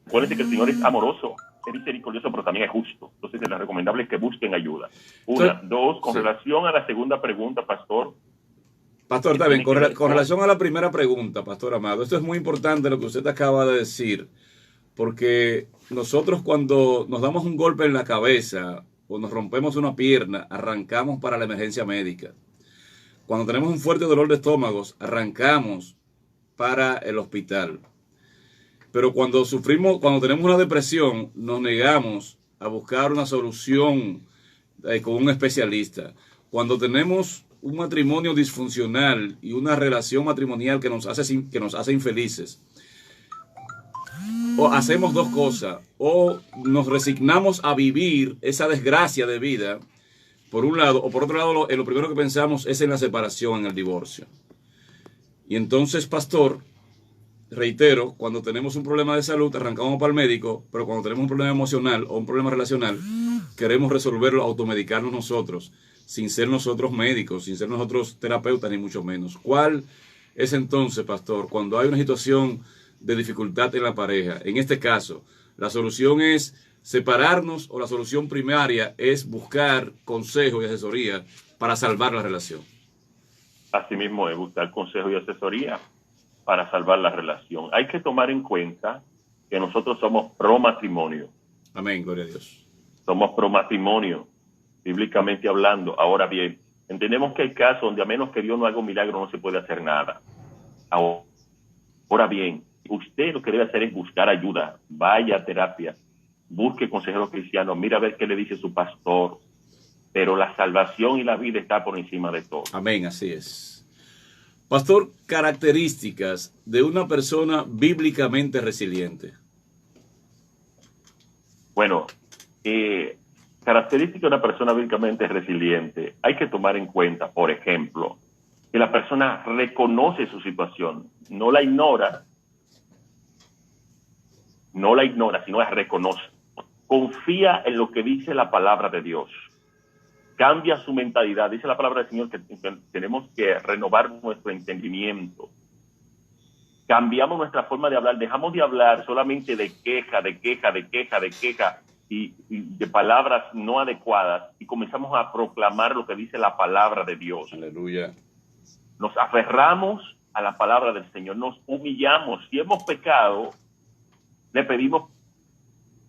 recuerden que el Señor es amoroso, es misericordioso, pero también es justo. Entonces, es recomendable que busquen ayuda. 1. 2, con relación a la segunda pregunta, pastor. Pastor, está bien. Con relación a la primera pregunta, pastor amado, esto es muy importante lo que usted acaba de decir, porque nosotros cuando nos damos un golpe en la cabeza o nos rompemos una pierna, arrancamos para la emergencia médica. Cuando tenemos un fuerte dolor de estómago, arrancamos para el hospital. Pero cuando tenemos una depresión, nos negamos a buscar una solución con un especialista. Cuando tenemos un matrimonio disfuncional y una relación matrimonial que nos hace infelices, o hacemos dos cosas, o nos resignamos a vivir esa desgracia de vida, por un lado, o por otro lado, lo primero que pensamos es en la separación, en el divorcio. Y entonces, pastor, reitero, cuando tenemos un problema de salud, arrancamos para el médico, pero cuando tenemos un problema emocional o un problema relacional, queremos resolverlo, automedicarnos nosotros, sin ser nosotros médicos, sin ser nosotros terapeutas, ni mucho menos. ¿Cuál es entonces, pastor, cuando hay una situación de dificultad en la pareja? En este caso, ¿la solución es separarnos o la solución primaria es buscar consejo y asesoría para salvar la relación? Asimismo, es buscar consejo y asesoría para salvar la relación. Hay que tomar en cuenta que nosotros somos pro matrimonio. Amén, gloria a Dios. Somos pro matrimonio, bíblicamente hablando. Ahora bien, entendemos que hay casos donde a menos que Dios no haga un milagro no se puede hacer nada. Ahora bien, usted lo que debe hacer es buscar ayuda, vaya a terapia, busque consejeros cristianos, mira a ver qué le dice su pastor, pero la salvación y la vida está por encima de todo. Amén, así es. Pastor, características de una persona bíblicamente resiliente. Bueno, características de una persona bíblicamente resiliente, hay que tomar en cuenta, por ejemplo, que la persona reconoce su situación, no la ignora, sino la reconoce. Confía en lo que dice la palabra de Dios. cambia su mentalidad. Dice la palabra del Señor que tenemos que renovar nuestro entendimiento. Cambiamos nuestra forma de hablar, dejamos de hablar solamente de queja y de palabras no adecuadas y comenzamos a proclamar lo que dice la palabra de Dios. Aleluya. Nos aferramos a la palabra del Señor, nos humillamos. Si hemos pecado, le pedimos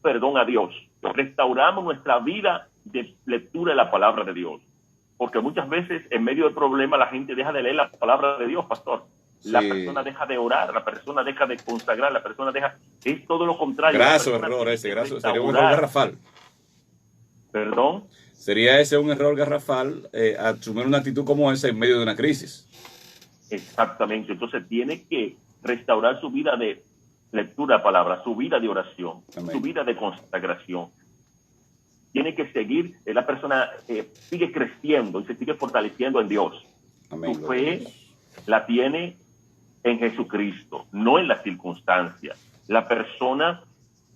perdón a Dios. Restauramos nuestra vida de lectura de la palabra de Dios. Porque muchas veces en medio del problema la gente deja de leer la palabra de Dios, pastor. La persona deja de orar, la persona deja de consagrar, la persona deja... Es todo lo contrario. Graso error ese, sería un error garrafal. ¿Perdón? Sería ese un error garrafal, asumir una actitud como esa en medio de una crisis. Exactamente. Entonces tiene que restaurar su vida de lectura de palabra, su vida de oración, Amén. su vida de consagración. Tiene que seguir, la persona sigue creciendo y se sigue fortaleciendo en Dios. Amén. Su fe la tiene en Jesucristo, no en las circunstancias. La persona,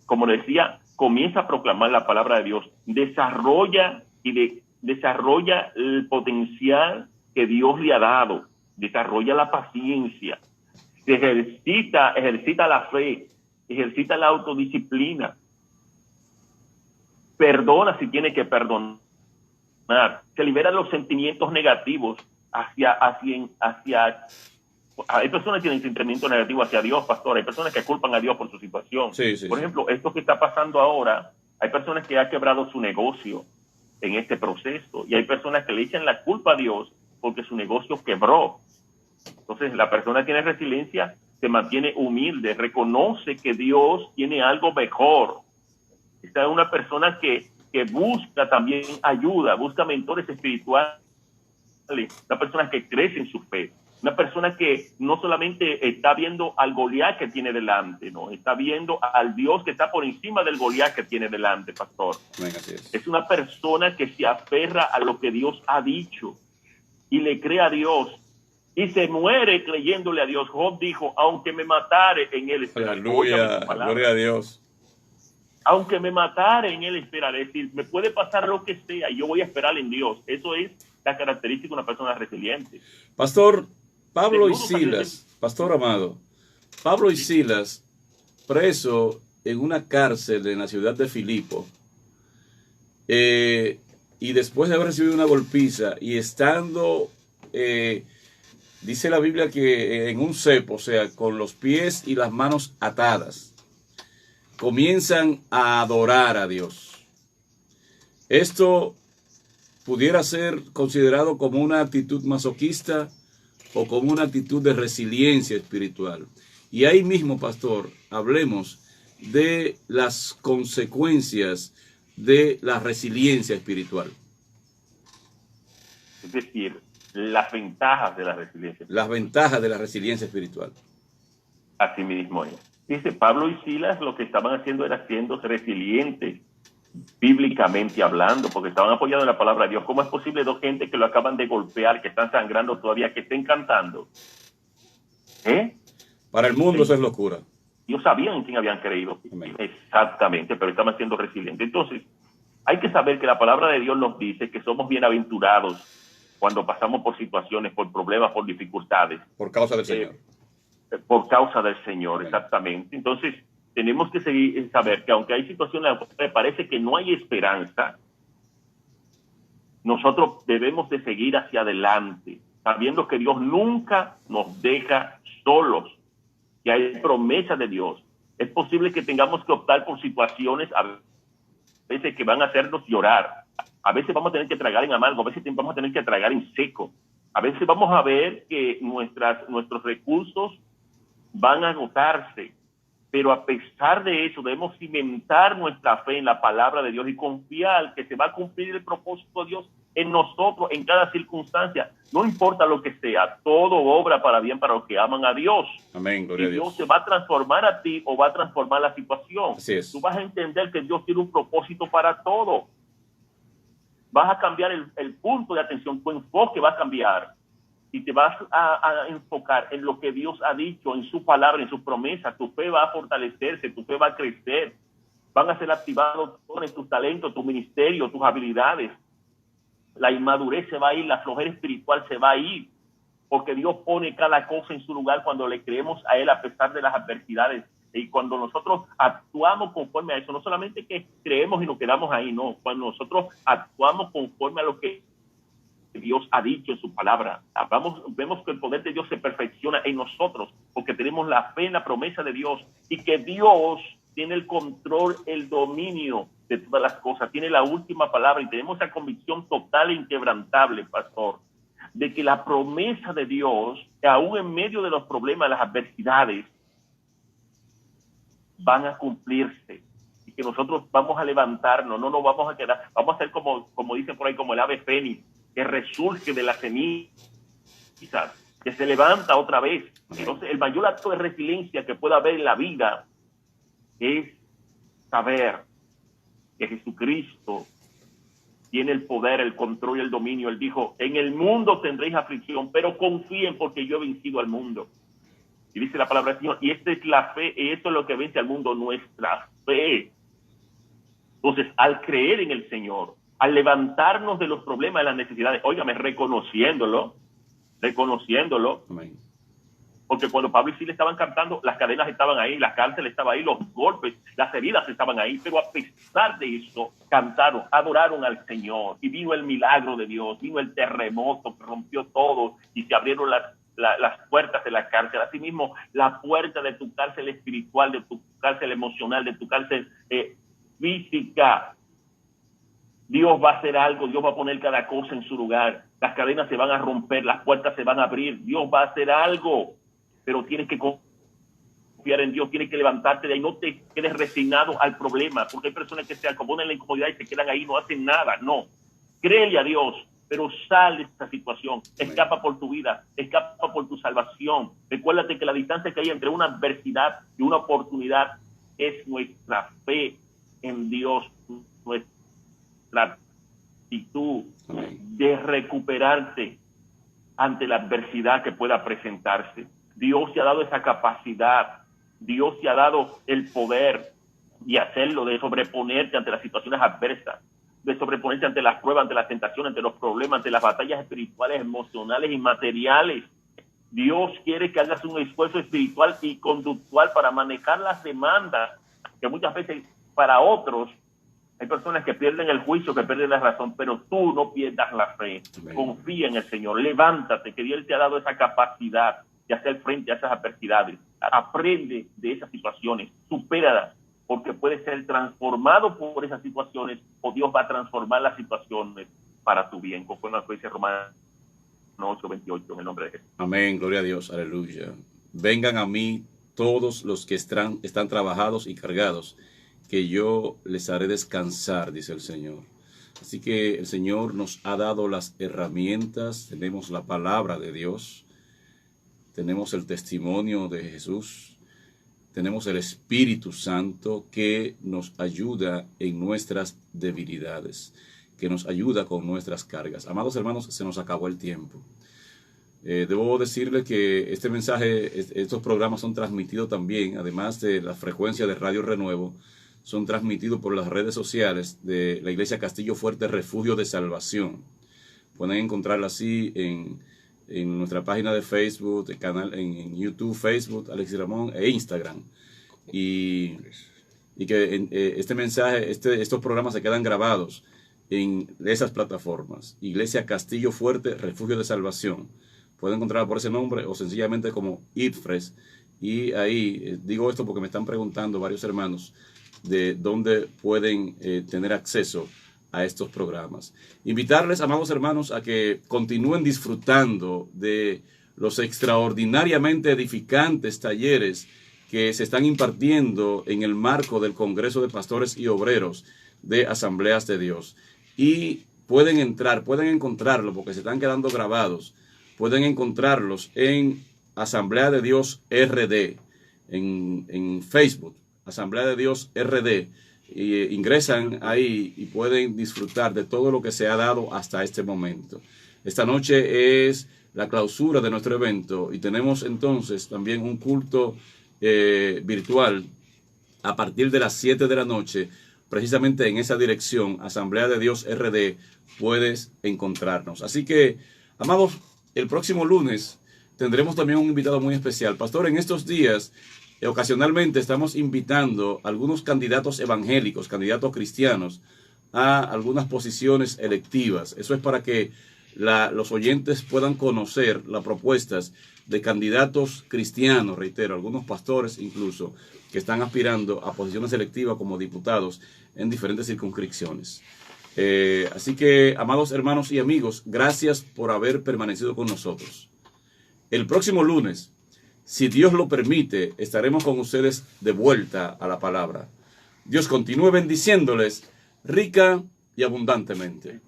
como decía, comienza a proclamar la palabra de Dios, desarrolla el potencial que Dios le ha dado, desarrolla la paciencia, ejercita la fe, ejercita la autodisciplina, perdona si tiene que perdonar, se libera los sentimientos negativos hacia hay personas que tienen sentimiento negativo hacia Dios, pastor. Hay personas que culpan a Dios por su situación. Por ejemplo, esto que está pasando ahora, hay personas que han quebrado su negocio en este proceso y hay personas que le echan la culpa a Dios porque su negocio quebró. Entonces, la persona que tiene resiliencia se mantiene humilde, reconoce que Dios tiene algo mejor. Esta es una persona que busca también ayuda, busca mentores espirituales, una persona que crece en su fe. Una persona que no solamente está viendo al Goliat que tiene delante, no, está viendo al Dios que está por encima del Goliat que tiene delante, pastor. Venga, así es. Es una persona que se aferra a lo que Dios ha dicho y le cree a Dios y se muere creyéndole a Dios. Job dijo, aunque me matare, en él esperaré. Aleluya, gloria a Dios. Aunque me matare, en él esperaré. Es decir, me puede pasar lo que sea y yo voy a esperar en Dios. Eso es la característica de una persona resiliente. Pastor, Pablo y Silas, pastor amado, Pablo y Silas, preso en una cárcel en la ciudad de Filipo, y después de haber recibido una golpiza y estando, dice la Biblia que en un cepo, o sea, con los pies y las manos atadas, comienzan a adorar a Dios. Esto pudiera ser considerado como una actitud masoquista o como una actitud de resiliencia espiritual. Y ahí mismo, pastor, hablemos de las consecuencias de la resiliencia espiritual. Es decir, las ventajas de la resiliencia. Las ventajas de la resiliencia espiritual. Así mismo es. Dice, Pablo y Silas lo que estaban haciendo era siendo resilientes, bíblicamente hablando, porque estaban apoyados en la palabra de Dios. ¿Cómo es posible dos gente que lo acaban de golpear, que están sangrando todavía, que estén cantando? Para el mundo eso es locura. Ellos sabían en quién habían creído. Amén. Exactamente, pero estaban siendo resilientes. Entonces, hay que saber que la palabra de Dios nos dice que somos bienaventurados cuando pasamos por situaciones, por problemas, por dificultades. Por causa del Señor. Por causa del Señor, Amén. Exactamente. Entonces, tenemos que seguir saber que aunque hay situaciones que parece que no hay esperanza, nosotros debemos de seguir hacia adelante, sabiendo que Dios nunca nos deja solos, que hay promesa de Dios. Es posible que tengamos que optar por situaciones a veces que van a hacernos llorar. A veces vamos a tener que tragar en amargo, a veces vamos a tener que tragar en seco. A veces vamos a ver que nuestros recursos van a agotarse. Pero a pesar de eso, debemos cimentar nuestra fe en la palabra de Dios y confiar que se va a cumplir el propósito de Dios en nosotros, en cada circunstancia. No importa lo que sea, todo obra para bien para los que aman a Dios. Amén, gloria a Y Dios Dios. se va a transformar a ti o va a transformar la situación. Así es. Tú vas a entender que Dios tiene un propósito para todo. Vas a cambiar el punto de atención, tu enfoque va a cambiar. Y te vas a enfocar en lo que Dios ha dicho, en su palabra, en sus promesas. Tu fe va a fortalecerse, tu fe va a crecer. Van a ser activados todos tus talentos, tu ministerio, tus habilidades. la inmadurez se va a ir, la flojera espiritual se va a ir, porque Dios pone cada cosa en su lugar cuando le creemos a Él a pesar de las adversidades. Y cuando nosotros actuamos conforme a eso, no solamente que creemos y nos quedamos ahí, no, cuando nosotros actuamos conforme a lo que Dios ha dicho en su palabra, vemos que el poder de Dios se perfecciona en nosotros, porque tenemos la fe en la promesa de Dios y que Dios tiene el control, el dominio de todas las cosas, tiene la última palabra, y tenemos esa convicción total e inquebrantable, pastor, de que la promesa de Dios, que aún en medio de los problemas, las adversidades, van a cumplirse, y que nosotros vamos a levantarnos, no nos vamos a quedar, vamos a ser como dicen por ahí, como el ave fénix, que resurge de la ceniza, que se levanta otra vez. Entonces, el mayor acto de resiliencia que pueda haber en la vida es saber que Jesucristo tiene el poder, el control y el dominio. Él dijo, en el mundo tendréis aflicción, pero confíen porque yo he vencido al mundo. Y dice la palabra del Señor, y esta es la fe, y esto es lo que vence al mundo, nuestra fe. Entonces, al creer en el Señor, al levantarnos de los problemas, de las necesidades, óigame, reconociéndolo, Amén. porque cuando Pablo y Silas estaban cantando, las cadenas estaban ahí, la cárcel estaba ahí, los golpes, las heridas estaban ahí, pero a pesar de eso, cantaron, adoraron al Señor, y vino el milagro de Dios, vino el terremoto que rompió todo, y se abrieron las puertas de la cárcel. Asimismo, la puerta de tu cárcel espiritual, de tu cárcel emocional, de tu cárcel física, Dios va a hacer algo, Dios va a poner cada cosa en su lugar, las cadenas se van a romper, las puertas se van a abrir, Dios va a hacer algo, pero tienes que confiar en Dios, tienes que levantarte de ahí, no te quedes resignado al problema, porque hay personas que se acomodan en la incomodidad y se quedan ahí, no hacen nada, no, créele a Dios, pero sal de esta situación, escapa por tu vida, escapa por tu salvación, recuérdate que la distancia que hay entre una adversidad y una oportunidad es nuestra fe en Dios, nuestra actitud de recuperarte ante la adversidad que pueda presentarse. Dios te ha dado esa capacidad, Dios te ha dado el poder de hacerlo, de sobreponerte ante las situaciones adversas, de sobreponerte ante las pruebas, ante las tentaciones, ante los problemas, ante las batallas espirituales, emocionales y materiales. Dios quiere que hagas un esfuerzo espiritual y conductual para manejar las demandas que muchas veces para otros hay personas que pierden el juicio, que pierden la razón, pero tú no pierdas la fe. Amén. Confía en el Señor, levántate, que Dios te ha dado esa capacidad de hacer frente a esas adversidades. Aprende de esas situaciones, supéralas, porque puedes ser transformado por esas situaciones o Dios va a transformar las situaciones para tu bien, conforme a lo que dice Romanos 8:28, en el nombre de Jesús. Amén, gloria a Dios, aleluya. Vengan a mí todos los que están trabajados y cargados, que yo les haré descansar, dice el Señor. Así que el Señor nos ha dado las herramientas, tenemos la palabra de Dios, tenemos el testimonio de Jesús, tenemos el Espíritu Santo que nos ayuda en nuestras debilidades, que nos ayuda con nuestras cargas. Amados hermanos, se nos acabó el tiempo. Debo decirle que este mensaje, estos programas son transmitidos también, además de la frecuencia de Radio Renuevo, son transmitidos por las redes sociales de la Iglesia Castillo Fuerte Refugio de Salvación. Pueden encontrarla así en nuestra página de Facebook, el canal en YouTube, Facebook, Alexis Ramón e Instagram. Y que este mensaje, estos programas se quedan grabados en esas plataformas. Iglesia Castillo Fuerte Refugio de Salvación. Pueden encontrarla por ese nombre o sencillamente como ITFRES. Y ahí digo esto porque me están preguntando varios hermanos de dónde pueden tener acceso a estos programas. Invitarles, amados hermanos, a que continúen disfrutando de los extraordinariamente edificantes talleres que se están impartiendo en el marco del Congreso de Pastores y Obreros de Asambleas de Dios. Y pueden encontrarlo porque se están quedando grabados, pueden encontrarlos en Asamblea de Dios RD, en Facebook. Asamblea de Dios RD, ingresan ahí y pueden disfrutar de todo lo que se ha dado hasta este momento. Esta noche es la clausura de nuestro evento y tenemos entonces también un culto virtual a partir de las 7 de la noche, precisamente en esa dirección, Asamblea de Dios RD, puedes encontrarnos. Así que, amados, el próximo lunes tendremos también un invitado muy especial. Pastor, en estos días, ocasionalmente estamos invitando a algunos candidatos evangélicos, candidatos cristianos, a algunas posiciones electivas. Eso es para que los oyentes puedan conocer las propuestas de candidatos cristianos, reitero, algunos pastores incluso, que están aspirando a posiciones electivas como diputados en diferentes circunscripciones. Así que, amados hermanos y amigos, gracias por haber permanecido con nosotros. El próximo lunes, si Dios lo permite, estaremos con ustedes de vuelta a la palabra. Dios continúe bendiciéndoles rica y abundantemente.